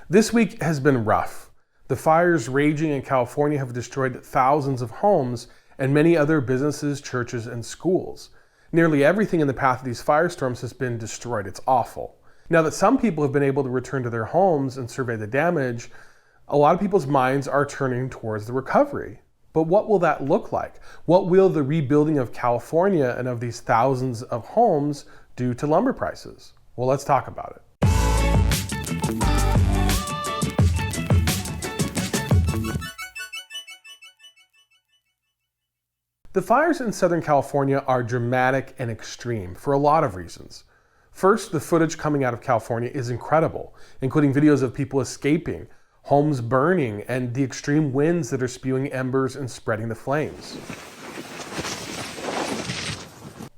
This week has been rough. The fires raging in California have destroyed thousands of homes and many other businesses, churches, and schools. Nearly everything in the path of these firestorms has been destroyed. It's awful. Now that some people have been able to return to their homes and survey the damage, a lot of people's minds are turning towards the recovery. But what will that look like? What will the rebuilding of California and of these thousands of homes do to lumber prices? Well, let's talk about it. The fires in Southern California are dramatic and extreme for a lot of reasons. First, the footage coming out of California is incredible, including videos of people escaping, homes burning, and the extreme winds that are spewing embers and spreading the flames.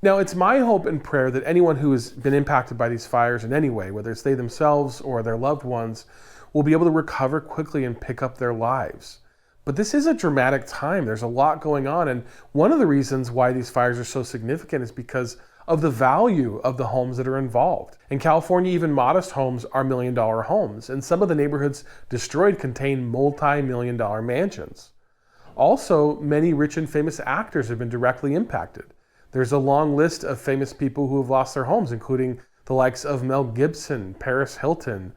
Now, it's my hope and prayer that anyone who has been impacted by these fires in any way, whether it's they themselves or their loved ones, will be able to recover quickly and pick up their lives. But this is a dramatic time. There's a lot going on, and one of the reasons why these fires are so significant is because of the value of the homes that are involved. In California, even modest homes are million-dollar homes, and some of the neighborhoods destroyed contain multi-million-dollar mansions. Also, many rich and famous actors have been directly impacted. There's a long list of famous people who have lost their homes, including the likes of Mel Gibson, Paris Hilton,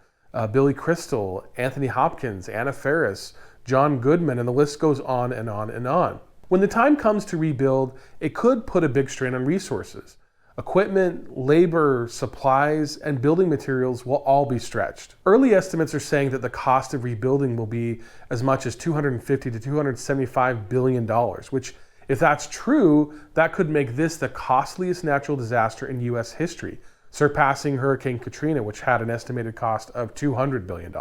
Billy Crystal, Anthony Hopkins, Anna Faris, John Goodman, and the list goes on and on and on. When the time comes to rebuild, it could put a big strain on resources. Equipment, labor, supplies, and building materials will all be stretched. Early estimates are saying that the cost of rebuilding will be as much as $250 to $275 billion, which, if that's true, that could make this the costliest natural disaster in U.S. history, surpassing Hurricane Katrina, which had an estimated cost of $200 billion.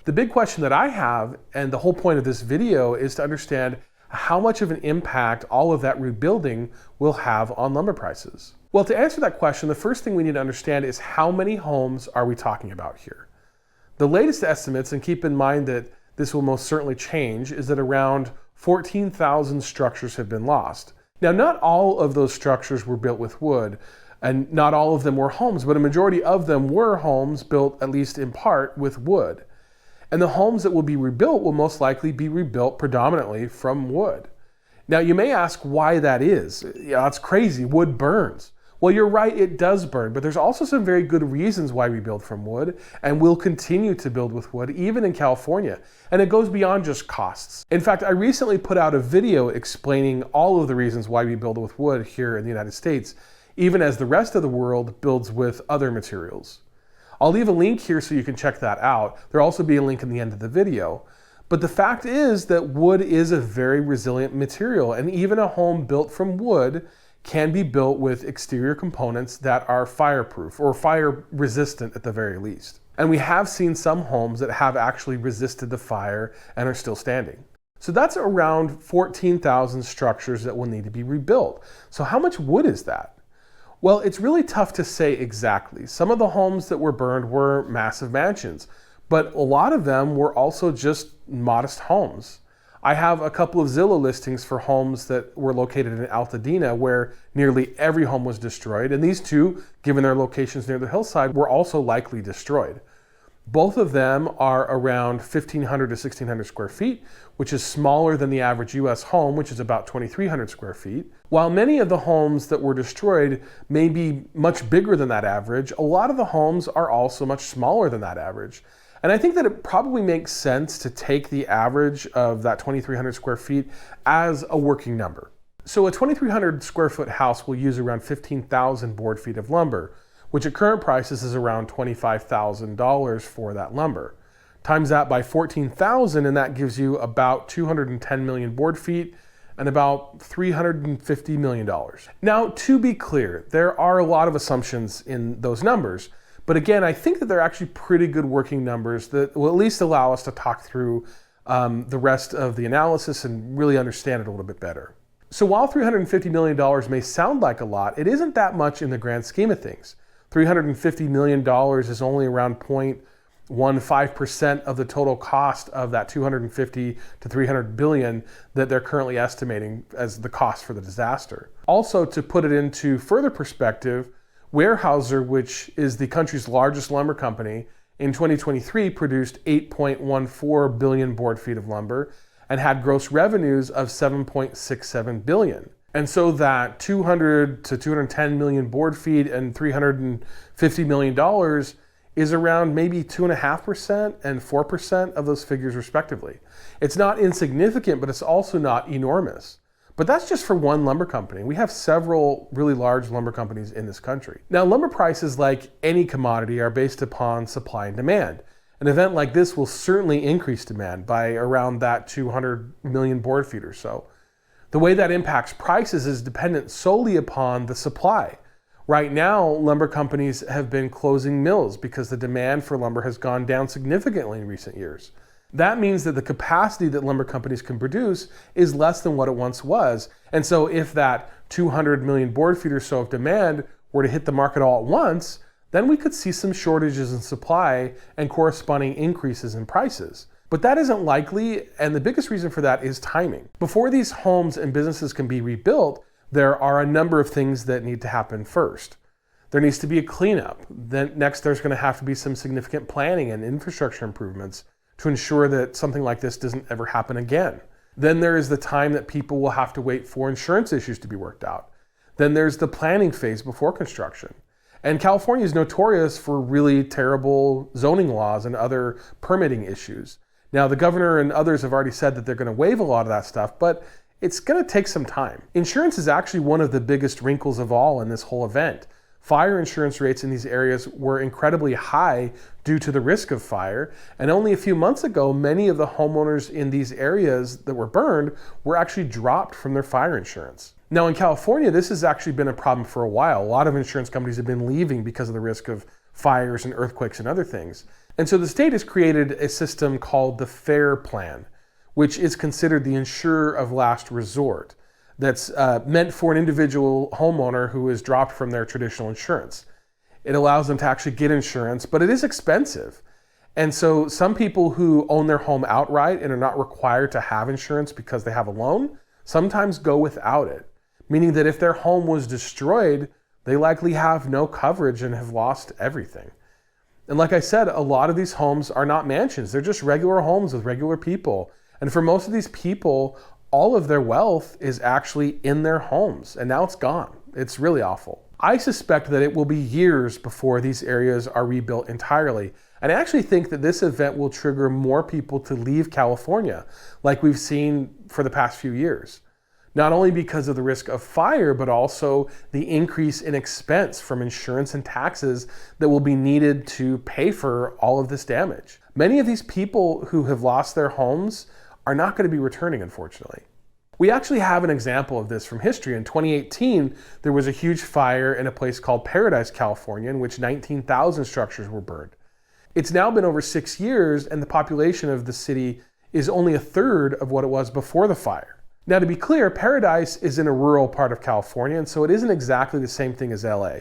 The big question that I have, and the whole point of this video, is to understand how much of an impact all of that rebuilding will have on lumber prices. Well, to answer that question, the first thing we need to understand is how many homes are we talking about here? The latest estimates, and keep in mind that this will most certainly change, is that around 14,000 structures have been lost. Now, not all of those structures were built with wood, and not all of them were homes, but a majority of them were homes built, at least in part, with wood. And the homes that will be rebuilt will most likely be rebuilt predominantly from wood. Now, you may ask why that is. Yeah, that's crazy. Wood burns. Well, you're right, it does burn, but there's also some very good reasons why we build from wood, and we'll continue to build with wood, even in California. And it goes beyond just costs. In fact, I recently put out a video explaining all of the reasons why we build with wood here in the United States, even as the rest of the world builds with other materials. I'll leave a link here so you can check that out. There'll also be a link in the end of the video. But the fact is that wood is a very resilient material, and even a home built from wood can be built with exterior components that are fireproof or fire resistant at the very least. And we have seen some homes that have actually resisted the fire and are still standing. So that's around 14,000 structures that will need to be rebuilt. So how much wood is that? Well, it's really tough to say exactly. Some of the homes that were burned were massive mansions, but a lot of them were also just modest homes. I have a couple of Zillow listings for homes that were located in Altadena where nearly every home was destroyed, and these two, given their locations near the hillside, were also likely destroyed. Both of them are around 1,500 to 1,600 square feet, which is smaller than the average US home, which is about 2,300 square feet. While many of the homes that were destroyed may be much bigger than that average, a lot of the homes are also much smaller than that average. And I think that it probably makes sense to take the average of that 2,300 square feet as a working number. So a 2,300 square foot house will use around 15,000 board feet of lumber, which at current prices is around $25,000 for that lumber. Times that by 14,000 and that gives you about 210 million board feet and about $350 million. Now, to be clear, there are a lot of assumptions in those numbers. But again, I think that they're actually pretty good working numbers that will at least allow us to talk through the rest of the analysis and really understand it a little bit better. So while $350 million may sound like a lot, it isn't that much in the grand scheme of things. $350 million is only around 0.15% of the total cost of that 250 to 300 billion that they're currently estimating as the cost for the disaster. Also, to put it into further perspective, Weyerhaeuser, which is the country's largest lumber company in 2023 produced 8.14 billion board feet of lumber and had gross revenues of 7.67 billion. And so that 200 to 210 million board feet and $350 million is around maybe 2.5% and 4% of those figures respectively. It's not insignificant, but it's also not enormous. But that's just for one lumber company. We have several really large lumber companies in this country. Now, lumber prices, like any commodity, are based upon supply and demand. An event like this will certainly increase demand by around that 200 million board feet or so. The way that impacts prices is dependent solely upon the supply. Right now, lumber companies have been closing mills because the demand for lumber has gone down significantly in recent years. That means that the capacity that lumber companies can produce is less than what it once was. And so if that 200 million board feet or so of demand were to hit the market all at once, then we could see some shortages in supply and corresponding increases in prices. But that isn't likely, and the biggest reason for that is timing. Before these homes and businesses can be rebuilt, there are a number of things that need to happen first. There needs to be a cleanup. Then next, there's going to have to be some significant planning and infrastructure improvements to ensure that something like this doesn't ever happen again. Then there is the time that people will have to wait for insurance issues to be worked out. Then there's the planning phase before construction. And California is notorious for really terrible zoning laws and other permitting issues. Now, the governor and others have already said that they're going to waive a lot of that stuff, but it's going to take some time. Insurance is actually one of the biggest wrinkles of all in this whole event. Fire insurance rates in these areas were incredibly high due to the risk of fire, and only a few months ago, many of the homeowners in these areas that were burned were actually dropped from their fire insurance. Now in California, this has actually been a problem for a while. A lot of insurance companies have been leaving because of the risk of fires and earthquakes and other things. And so the state has created a system called the FAIR Plan, which is considered the insurer of last resort. That's meant for an individual homeowner who is dropped from their traditional insurance. It allows them to actually get insurance, but it is expensive. And so some people who own their home outright and are not required to have insurance because they have a loan, sometimes go without it, meaning that if their home was destroyed, they likely have no coverage and have lost everything. And like I said, a lot of these homes are not mansions. They're just regular homes with regular people. And for most of these people, all of their wealth is actually in their homes, and now it's gone. It's really awful. I suspect that it will be years before these areas are rebuilt entirely. And I actually think that this event will trigger more people to leave California, like we've seen for the past few years. Not only because of the risk of fire, but also the increase in expense from insurance and taxes that will be needed to pay for all of this damage. Many of these people who have lost their homes are not going to be returning, unfortunately. We actually have an example of this from history. In 2018, there was a huge fire in a place called Paradise, California, in which 19,000 structures were burned. It's now been over 6 years, and the population of the city is only a third of what it was before the fire. Now, to be clear, Paradise is in a rural part of California, and so it isn't exactly the same thing as LA.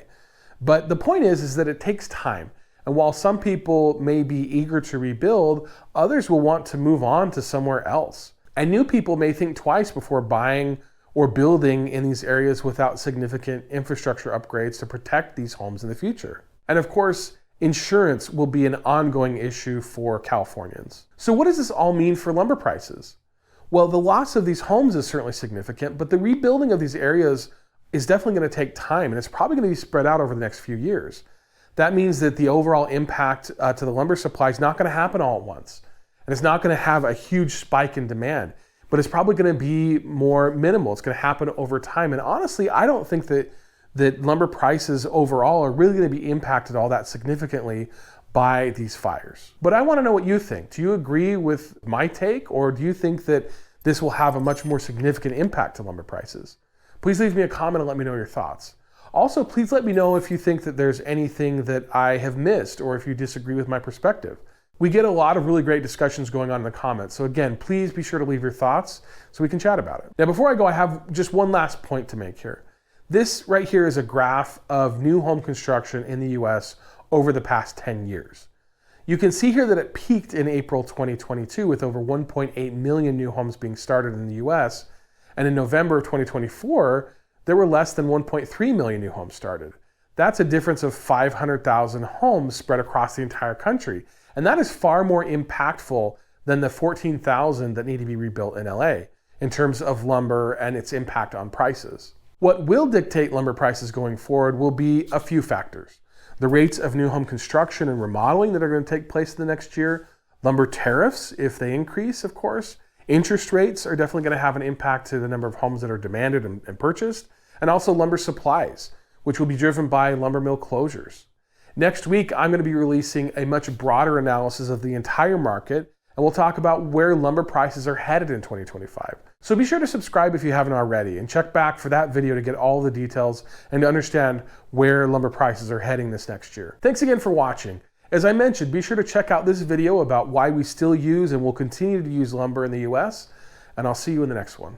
But the point is that it takes time. And while some people may be eager to rebuild, others will want to move on to somewhere else. And new people may think twice before buying or building in these areas without significant infrastructure upgrades to protect these homes in the future. And of course, insurance will be an ongoing issue for Californians. So what does this all mean for lumber prices? Well, the loss of these homes is certainly significant, but the rebuilding of these areas is definitely going to take time, and it's probably going to be spread out over the next few years. That means that the overall impact to the lumber supply is not going to happen all at once. And it's not going to have a huge spike in demand, but it's probably going to be more minimal. It's going to happen over time. And honestly, I don't think that lumber prices overall are really going to be impacted all that significantly by these fires. But I want to know what you think. Do you agree with my take, or do you think that this will have a much more significant impact to lumber prices? Please leave me a comment and let me know your thoughts. Also, please let me know if you think that there's anything that I have missed or if you disagree with my perspective. We get a lot of really great discussions going on in the comments. So again, please be sure to leave your thoughts so we can chat about it. Now, before I go, I have just one last point to make here. This right here is a graph of new home construction in the US over the past 10 years. You can see here that it peaked in April 2022 with over 1.8 million new homes being started in the US. And in November of 2024, there were less than 1.3 million new homes started. That's a difference of 500,000 homes spread across the entire country. And that is far more impactful than the 14,000 that need to be rebuilt in LA in terms of lumber and its impact on prices. What will dictate lumber prices going forward will be a few factors. The rates of new home construction and remodeling that are going to take place in the next year, lumber tariffs, if they increase, of course. Interest rates are definitely going to have an impact to the number of homes that are demanded and purchased, and also lumber supplies, which will be driven by lumber mill closures. Next week, I'm going to be releasing a much broader analysis of the entire market, and we'll talk about where lumber prices are headed in 2025. So be sure to subscribe if you haven't already, and check back for that video to get all the details and to understand where lumber prices are heading this next year. Thanks again for watching. As I mentioned, be sure to check out this video about why we still use and will continue to use lumber in the US, and I'll see you in the next one.